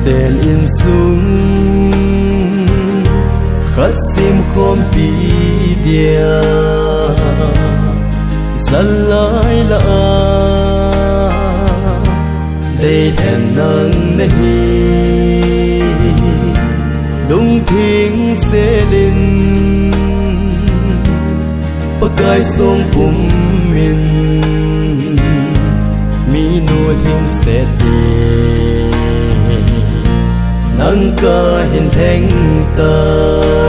tên im sung khát sim khom pi dia dân lại là đây thèn nắng này đông thiên sẽ lên bắc cai sông bùm min mi nuôi hình sẽ đi nắng ca hình thành ta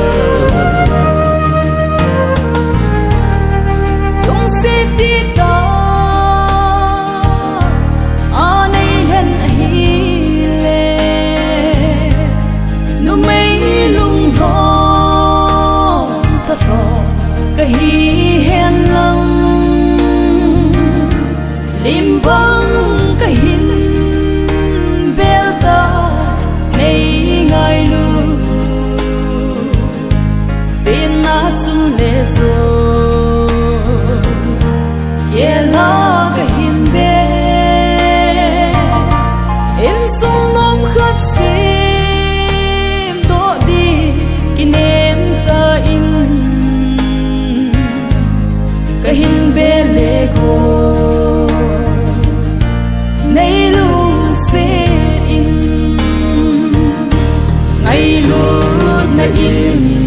hi hen lăng lim băng cái hin bel ta nei ngai lu bên na chun le zo ye la cái hin be in sung nom khát sim do đi kinem ta in cái hình bê lê cô nay luôn sẽ in ngày luôn na in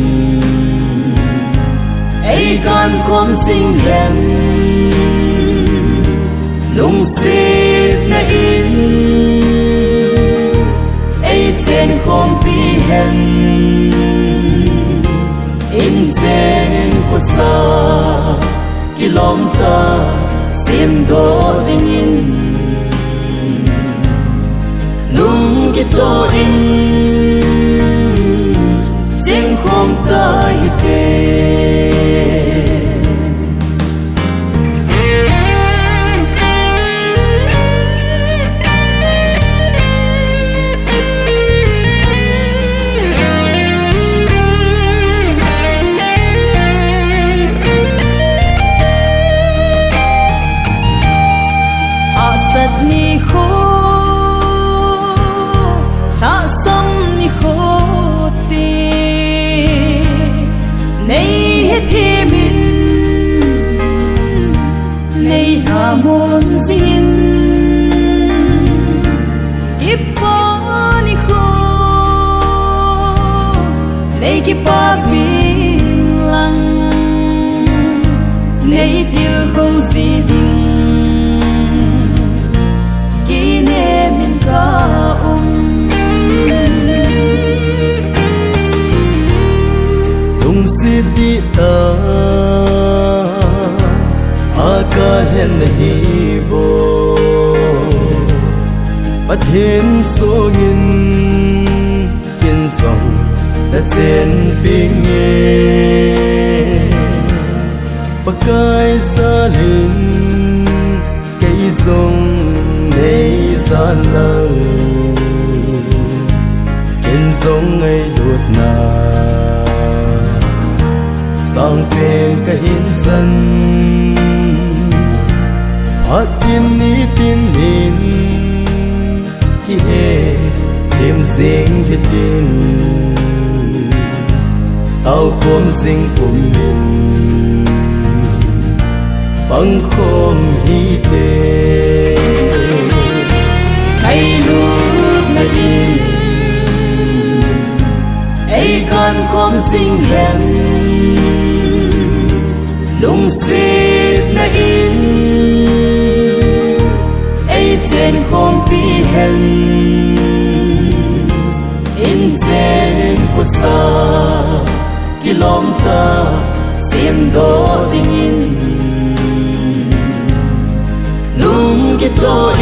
ấy con không sinh hẹn lung sẽ na in ấy trên không bị hẹn in trên của sao kilom ta sim do dingin lung kito in jing khom ta hite ni khô ta sông ni khô tê nay hết thi min nay hà môn zin kipa ni khô nay kipa bin lăng nay tiêu không gì đình tung si đi ta aka hen hi bo Pathen so ngin kin song đã chen ping nghe pakai sa lin cây rong nay gian lăng kin song ngay luột na sang phèn cái hin chân phát tin ní tin min khi hè thêm riêng cái tin tao khom sinh của mình bằng khom hi tê ngày lúc này đi ấy con khom sinh hẹn lung xít na in ấy trên khom pi hẹn in trên của sa kilom ta sim do dingin lung kito